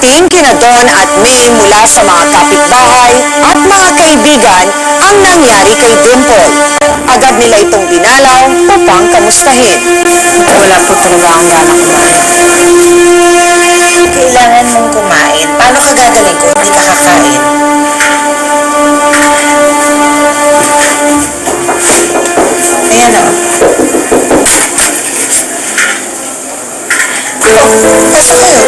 Dumating kina Don at May mula sa mga kapitbahay at mga kaibigan ang nangyari kay Dimple. Agad nila itong dinalaw upang kamustahin. Wala po talaga akong gana kumain. Kailangan mong kumain. Paano ka gagaling kung hindi ka kakain? Ayan o. Pasok kayo.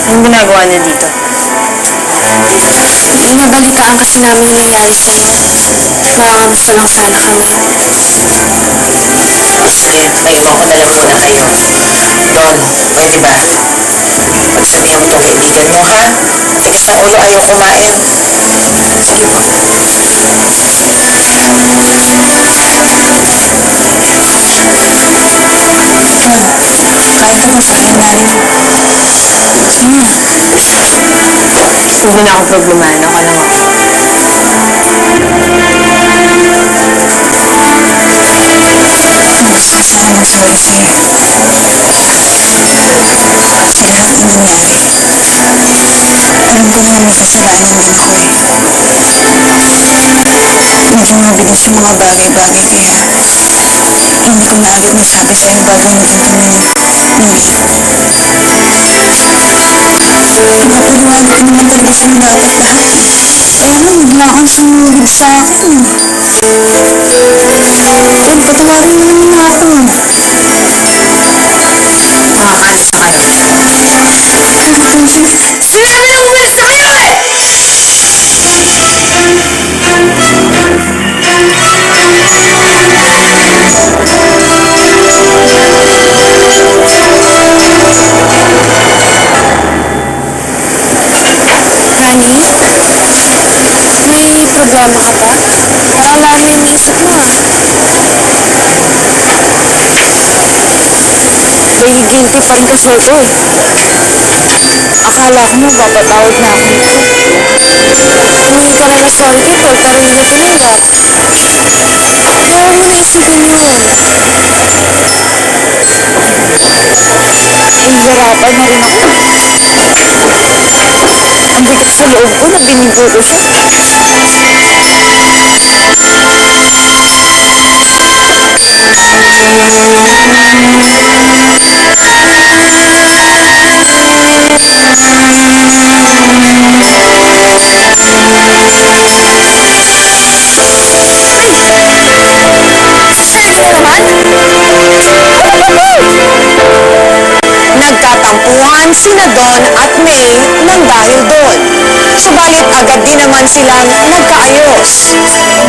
Anong ginagawa niya dito? Nabalitaan kasi namin yung nangyari sa'yo. Nakakamusta lang sana kami. Sige, maiwan ko na lang muna kayo. Don, pwede ba? Pagsabihan mo itong kaibigan mo, ha? Tigas ng ulo, ayaw kumain. Sige po. Kahit ako sa akin na rin. Hindi na ako problemahin. Ako lang ako. Gusto ko sana mag-sorry sa'yo. Sa lahat ng nangyari. Alam ko naman may kasalanan din ako eh. Naging mabilis yung mga bagay-bagay kaya hindi ko na agad nasabi sa'yo bago naging kami ni Napaliwanag ko naman talaga sa'yo dapat lahat. Kaya lang, bigla kang sumugod sa akin. Don, patawarin mo naman ako. Makakalis na kayo. Sinabi na umalis na kayo eh! Honey? May problema ka ba? Parang lalo yung isip mo ah. Dahil guilty pa rin kasi ako eh. Akala ko mo papatawad na ako nito. Humingi ka na ng sorry kay Paul pero hindi na tinanggap. Kaya huwag mo na isipin yun. Hihirapan na rin ako. Ang bigat sa loob ko na binigo ko siya. Nagkatampuhan sina Don at May nang dahil doon. Subalit agad din naman silang nagkaayos.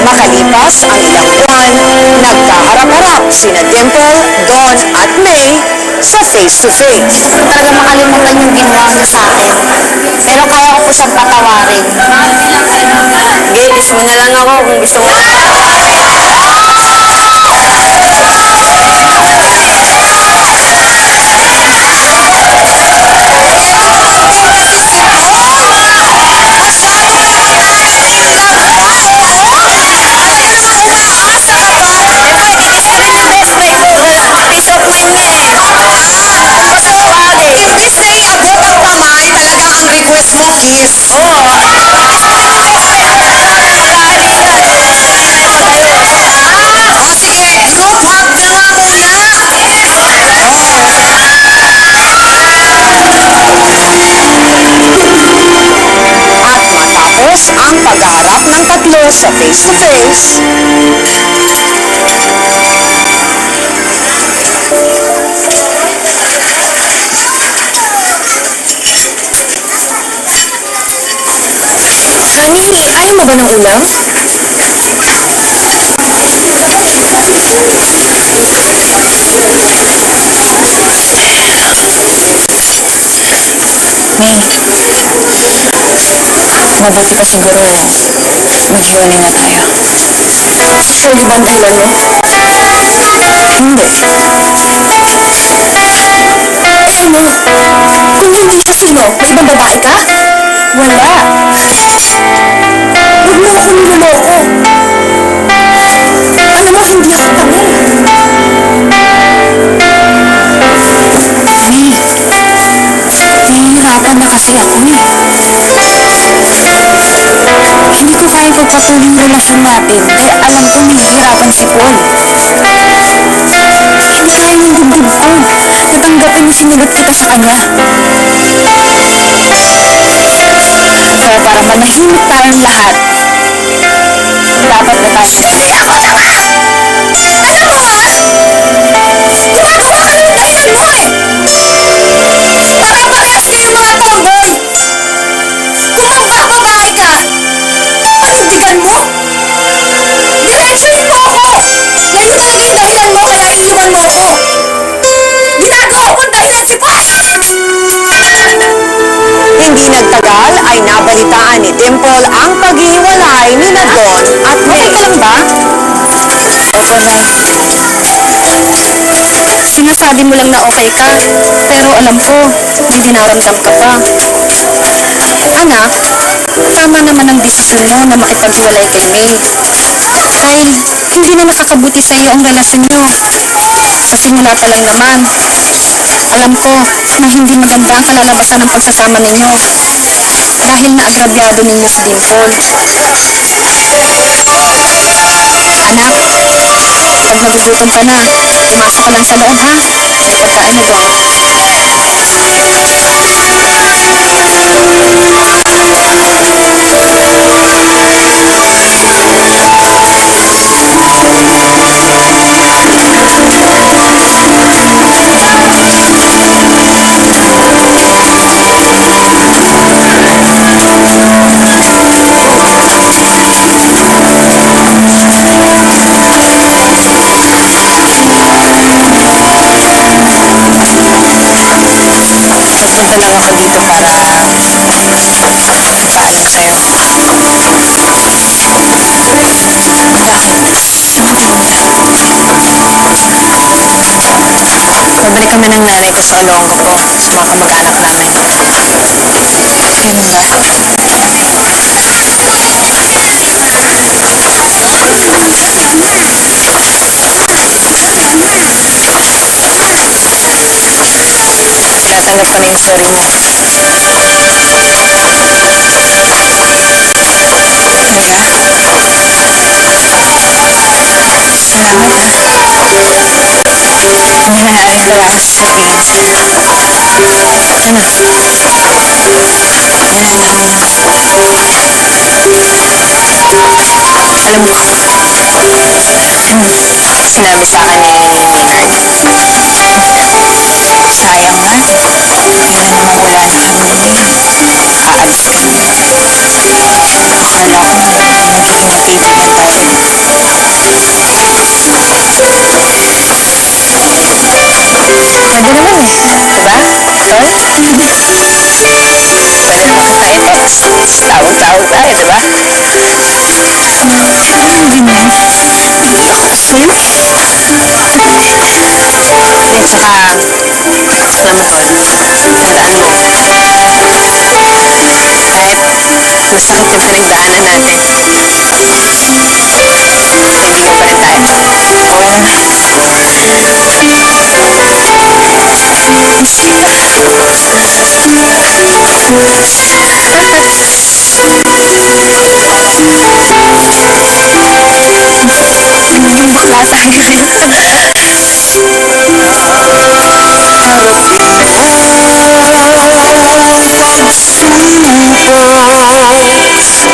Makalipas ang ilang buwan, nagkaharap-harap sina Dimple, Don at May sa face-to-face. Talaga makalimutan yung ginawa niya sa akin. Pero kaya ko po siyang patawarin. Kiss mo na lang ako kung gusto mo. Imbis na iabot ang kamay, talagang ang request mo kiss. O sige, group hug na nga muna. At matapos ang paghaharap ng tatlo sa face-to-face, Honey, ayaw mo ba ng ulam? May, mabuti pa siguro maghiwalay na tayo. Sure, di ba ang dahilan mo? Hindi. Eh ano? Kung hindi siya sino, may ibang babae ka? Wala. Huwag mo ako niloloko. Alam mo, hindi ako tanga. ako eh. Hindi ko kaya pagpatuloy yung relasyon natin dahil alam ko nahihirapan si Paul. Hindi kaya ng dibdib ko natanggapin yung sinigot kita sa kanya. Kaya para manahimik tayong lahat, dapat na tayo. Hindi ako tama! Alam mo ha? Gumagawa ka ng dahilan mo eh! Para-parehas kayong mga tomboy! Kung magbababae ka, panindigan mo! Diretsuhin mo ako! Yan yung talaga yung dahilan mo kaya iiwan mo ako! Ginagawa kong dahilan si Paul! Hindi nagtagal ay nabalitaan ni Dimple ang paghihiwalay ni Don at May. Okay lang ba? Opo, Nay. Sinasabi mo lang na okay ka, pero alam ko, may dinaramdam ka pa. Anak, tama naman ang desisyon mo na makipaghiwalay kay May. Dahil hindi na nakakabuti sa iyo ang relasyon niyo. Sa simula pa lang naman, alam ko na hindi maganda ang kalalabasan ng pagsasama ninyo dahil naagrabyado ninyo si Dimple. Anak, pag nagugutom ka na, pumasok ka lang sa loob ha. May pagkain na doon. Nagpunta lang ako dito para paalam sa'yo. Babalik kami ng nanay ko sa Olongapo sa mga kamag-anak namin. Ganun ba? Tinatanggap ko na yung sorry mo. Salamat ha. Hindi na naaring wala ka sa sabihin. Ano? Alam mo, sinabi sa akin ni Maynard. Sayang nga. Wala na kami. Aalis ka na. Akala ko magiging magkaibigan tayo. Pwede naman eh. Diba? Tol? Pwede mo kita i-text. Tawag-tawag tayo, diba? Hindi na. Hindi ako sa'yo. At saka, alam mo, Tol, tandaan mo. Kahit masakit yung pinagdaanan natin, kaibigan pa rin tayo. Oo naman. Naging bakla tayo ngayon.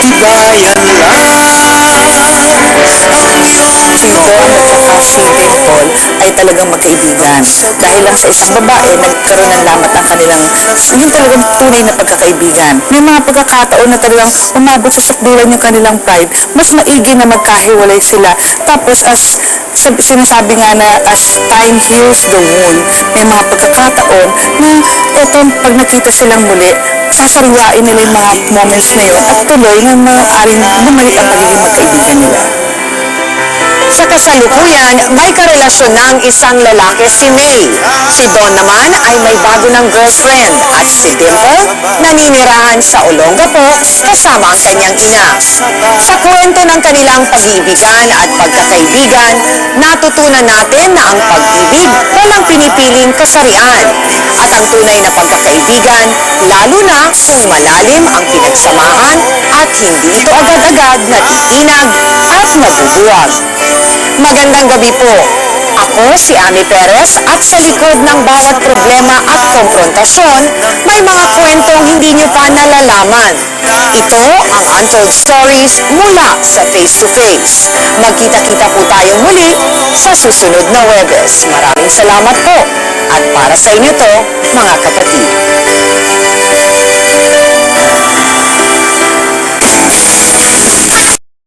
Tibayan Si Dimple ay talagang magkaibigan. Dahil lang sa isang babae, nagkaroon ng lamat ang kanilang, yun talagang tunay na pagkakaibigan. May mga pagkakataon na talagang umabot sa sakdulan yung kanilang pride, mas maigi na magkahiwalay sila. Tapos sinasabi nga na as time heals the wound, may mga pagkakataon na eto, pag nakita silang muli, sasariwain nila yung mga moments na yun at tuloy na maaaring bumalik ang pagiging magkaibigan nila. Sa kasalukuyan, may karelasyon ng isang lalaki si May. Si Don naman ay may bago ng girlfriend at si Dimple naninirahan sa Olongapo kasama ang kanyang ina. Sa kwento ng kanilang pag-iibigan at pagkakaibigan, natutunan natin na ang pag-ibig walang pinipiling kasarian at ang tunay na pagkakaibigan, lalo na kung malalim ang pinagsamahan at hindi ito agad-agad natitinag at nabubuwag. Magandang gabi po. Ako si Ami Perez at sa likod ng bawat problema at konfrontasyon, may mga kwentong hindi nyo pa nalalaman. Ito ang Untold Stories mula sa Face to Face. Magkita-kita po tayong muli sa susunod na Huwebes. Maraming salamat po. At para sa inyo to, mga kapatid.